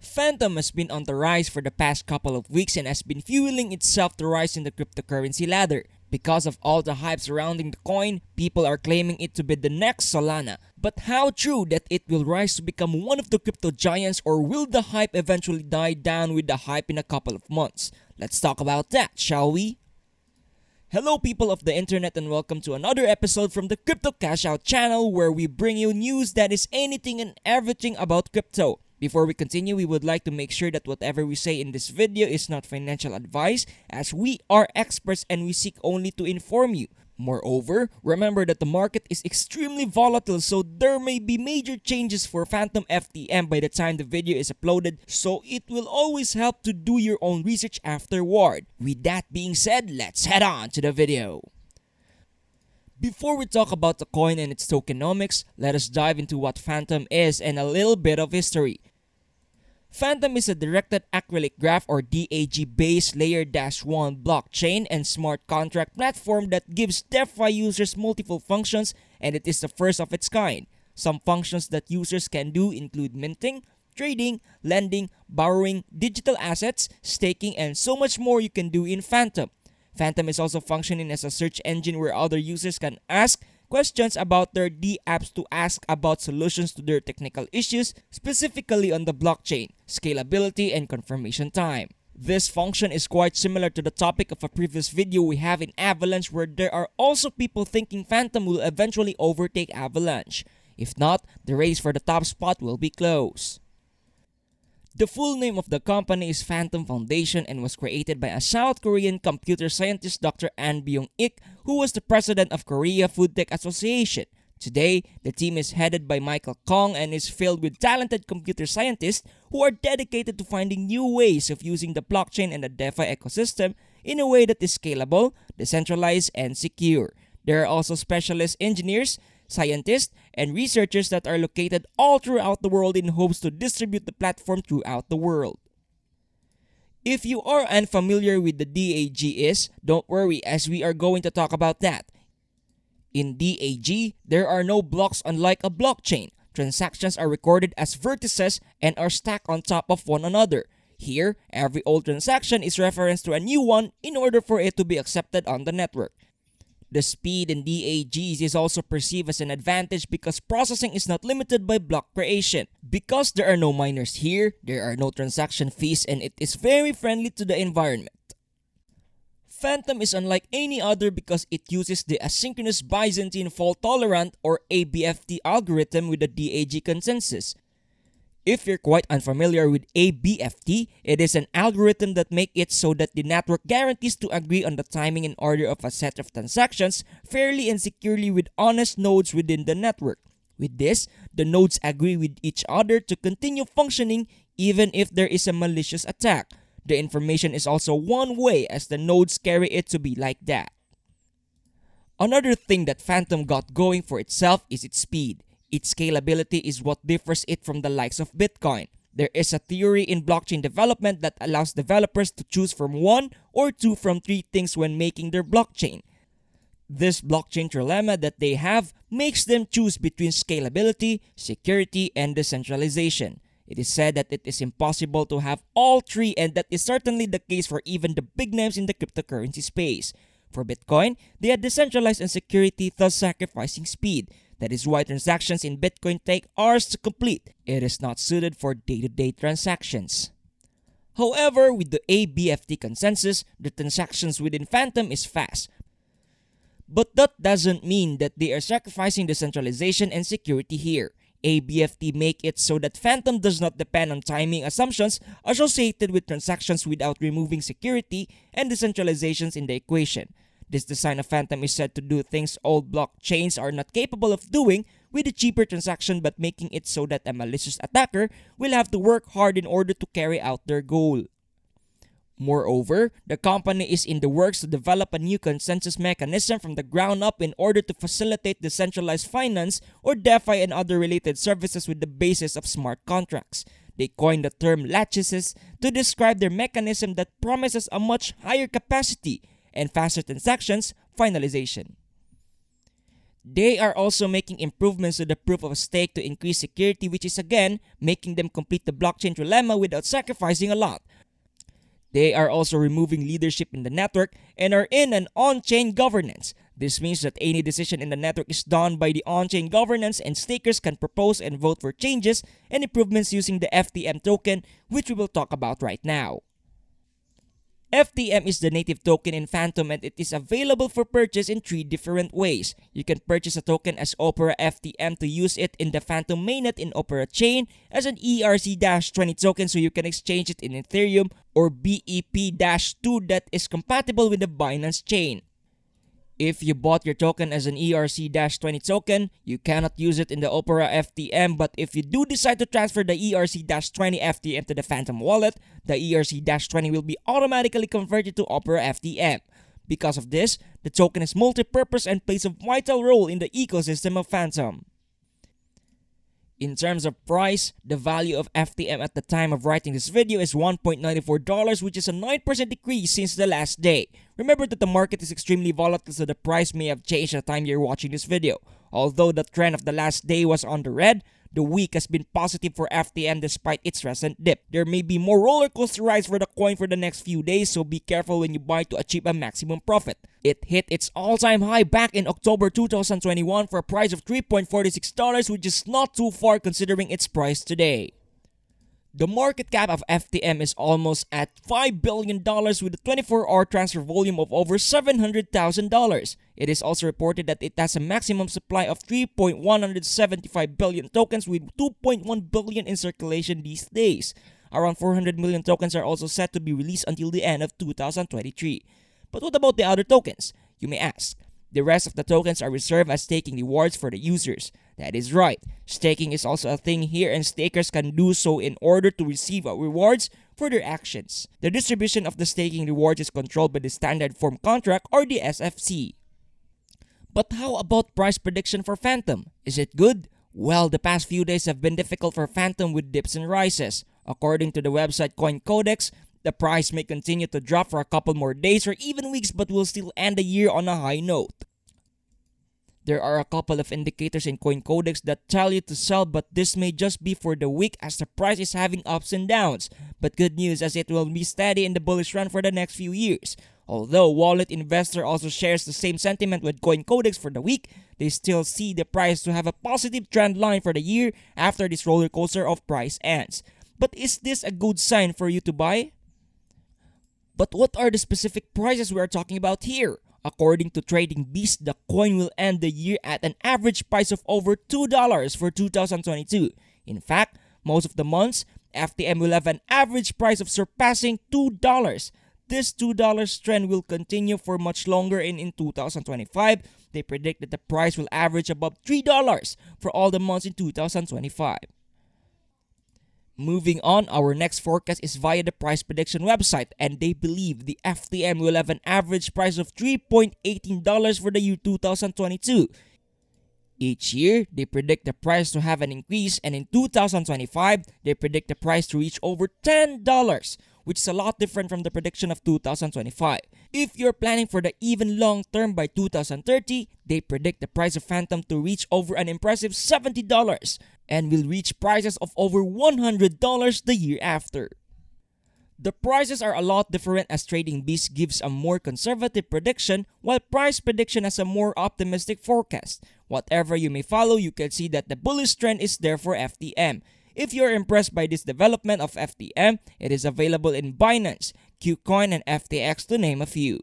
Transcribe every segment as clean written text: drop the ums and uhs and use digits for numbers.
Fantom has been on the rise for the past couple of weeks and has been fueling itself to rise in the cryptocurrency ladder. Because of all the hype surrounding the coin, people are claiming it to be the next Solana. But how true that it will rise to become one of the crypto giants, or will the hype eventually die down with the hype in a couple of months? Let's talk about that, shall we? Hello people of the internet and welcome to another episode from the Crypto Cash Out channel, where we bring you news that is anything and everything about crypto. Before we continue, we would like to make sure that whatever we say in this video is not financial advice, as we are experts and we seek only to inform you. Moreover, remember that the market is extremely volatile, so there may be major changes for Fantom FTM by the time the video is uploaded, so it will always help to do your own research afterward. With that being said, let's head on to the video. Before we talk about the coin and its tokenomics, let us dive into what Fantom is and a little bit of history. Fantom is a directed acrylic graph or DAG based layer-1 blockchain and smart contract platform that gives DeFi users multiple functions, and it is the first of its kind. Some functions that users can do include minting, trading, lending, borrowing, digital assets, staking, and so much more you can do in Fantom. Fantom is also functioning as a search engine where other users can ask questions about their dApps to ask about solutions to their technical issues, specifically on the blockchain, scalability, and confirmation time. This function is quite similar to the topic of a previous video we have in Avalanche, where there are also people thinking Fantom will eventually overtake Avalanche. If not, the race for the top spot will be close. The full name of the company is Fantom Foundation and was created by a South Korean computer scientist, Dr. An Byung-ik, who was the president of Korea Food Tech Association. Today, the team is headed by Michael Kong and is filled with talented computer scientists who are dedicated to finding new ways of using the blockchain and the DeFi ecosystem in a way that is scalable, decentralized, and secure. There are also specialist engineers, scientists, and researchers that are located all throughout the world in hopes to distribute the platform throughout the world. If you are unfamiliar with the DAG is, don't worry, as we are going to talk about that. In DAG, there are no blocks unlike a blockchain. Transactions are recorded as vertices and are stacked on top of one another. Here, every old transaction is referenced to a new one in order for it to be accepted on the network. The speed in DAGs is also perceived as an advantage because processing is not limited by block creation. Because there are no miners here, there are no transaction fees, and it is very friendly to the environment. Fantom is unlike any other because it uses the Asynchronous Byzantine fault tolerant or ABFT algorithm with the DAG consensus. If you're quite unfamiliar with ABFT, it is an algorithm that makes it so that the network guarantees to agree on the timing and order of a set of transactions fairly and securely with honest nodes within the network. With this, the nodes agree with each other to continue functioning even if there is a malicious attack. The information is also one way, as the nodes carry it to be like that. Another thing that Fantom got going for itself is its speed. Its scalability is what differs it from the likes of Bitcoin. There is a theory in blockchain development that allows developers to choose from one or two from three things when making their blockchain. This blockchain trilemma that they have makes them choose between scalability, security, and decentralization. It is said that it is impossible to have all three, and that is certainly the case for even the big names in the cryptocurrency space. For Bitcoin, they are decentralized and security, thus sacrificing speed. That is why transactions in Bitcoin take hours to complete. It is not suited for day-to-day transactions. However, with the ABFT consensus, the transactions within Fantom is fast. But that doesn't mean that they are sacrificing decentralization and security here. ABFT make it so that Fantom does not depend on timing assumptions associated with transactions without removing security and decentralizations in the equation. This design of Fantom is said to do things old blockchains are not capable of doing with a cheaper transaction, but making it so that a malicious attacker will have to work hard in order to carry out their goal. Moreover, the company is in the works to develop a new consensus mechanism from the ground up in order to facilitate decentralized finance or DeFi and other related services with the basis of smart contracts. They coined the term lattices to describe their mechanism that promises a much higher capacity and faster transactions finalization. They are also making improvements to the proof of stake to increase security, which is again making them complete the blockchain trilemma without sacrificing a lot. They are also removing leadership in the network and are in an on-chain governance. This means that any decision in the network is done by the on-chain governance, and stakers can propose and vote for changes and improvements using the FTM token, which we will talk about right now. FTM is the native token in Fantom, and it is available for purchase in 3 different ways. You can purchase a token as Opera FTM to use it in the Fantom mainnet in Opera chain, as an ERC-20 token so you can exchange it in Ethereum, or BEP-2 that is compatible with the Binance chain. If you bought your token as an ERC-20 token, you cannot use it in the Opera FTM, but if you do decide to transfer the ERC-20 FTM to the Fantom wallet, the ERC-20 will be automatically converted to Opera FTM. Because of this, the token is multi-purpose and plays a vital role in the ecosystem of Fantom. In terms of price, the value of FTM at the time of writing this video is $1.94, which is a 9% decrease since the last day. Remember that the market is extremely volatile, so the price may have changed at the time you're watching this video. Although the trend of the last day was on the red, the week has been positive for FTM despite its recent dip. There may be more roller coaster rides for the coin for the next few days, so be careful when you buy to achieve a maximum profit. It hit its all-time high back in October 2021 for a price of $3.46, which is not too far considering its price today. The market cap of FTM is almost at $5 billion with a 24-hour transfer volume of over $700,000. It is also reported that it has a maximum supply of 3.175 billion tokens with 2.1 billion in circulation these days. Around 400 million tokens are also set to be released until the end of 2023. But what about the other tokens? You may ask. The rest of the tokens are reserved as staking rewards for the users. That is right. Staking is also a thing here, and stakers can do so in order to receive rewards for their actions. The distribution of the staking rewards is controlled by the Standard Form Contract, or the SFC. But how about price prediction for Fantom? Is it good? Well, the past few days have been difficult for Fantom with dips and rises. According to the website CoinCodex, the price may continue to drop for a couple more days or even weeks, but will still end the year on a high note. There are a couple of indicators in CoinCodex that tell you to sell, but this may just be for the week as the price is having ups and downs. But good news, as it will be steady in the bullish run for the next few years. Although Wallet Investor also shares the same sentiment with CoinCodex for the week, they still see the price to have a positive trend line for the year after this roller coaster of price ends. But is this a good sign for you to buy? But what are the specific prices we are talking about here? According to Trading Beast, the coin will end the year at an average price of over $2 for 2022. In fact, most of the months, FTM will have an average price of surpassing $2. This $2 trend will continue for much longer, and in 2025, they predict that the price will average above $3 for all the months in 2025. Moving on, our next forecast is via the price prediction website, and they believe the FTM will have an average price of $3.18 for the year 2022. Each year, they predict the price to have an increase, and in 2025, they predict the price to reach over $10, which is a lot different from the prediction of 2025. If you're planning for the even long term, by 2030, they predict the price of Fantom to reach over an impressive $70 and will reach prices of over $100 the year after. The prices are a lot different as Trading Beast gives a more conservative prediction while Price Prediction has a more optimistic forecast. Whatever you may follow, you can see that the bullish trend is there for FTM. If you're impressed by this development of FTM, it is available in Binance, Qcoin, and FTX to name a few.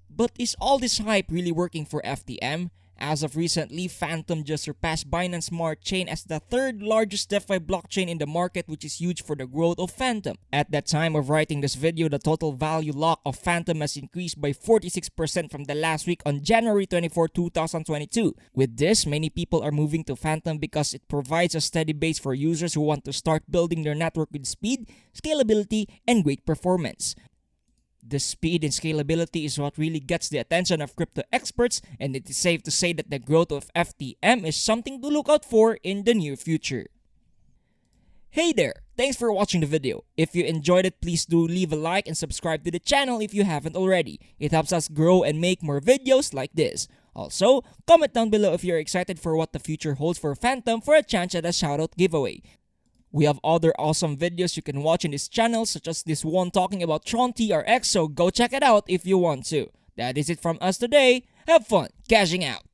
But is all this hype really working for FTM? As of recently, Fantom just surpassed Binance Smart Chain as the third largest DeFi blockchain in the market, which is huge for the growth of Fantom. At the time of writing this video, the total value lock of Fantom has increased by 46% from the last week on January 24, 2022. With this, many people are moving to Fantom because it provides a steady base for users who want to start building their network with speed, scalability, and great performance. The speed and scalability is what really gets the attention of crypto experts, and it is safe to say that the growth of FTM is something to look out for in the near future. Hey there! Thanks for watching the video. If you enjoyed it, please do leave a like and subscribe to the channel if you haven't already. It helps us grow and make more videos like this. Also, comment down below if you're excited for what the future holds for Fantom for a chance at a shoutout giveaway. We have other awesome videos you can watch in this channel, such as this one talking about Tron TRX, so go check it out if you want to. That is it from us today. Have fun cashing out!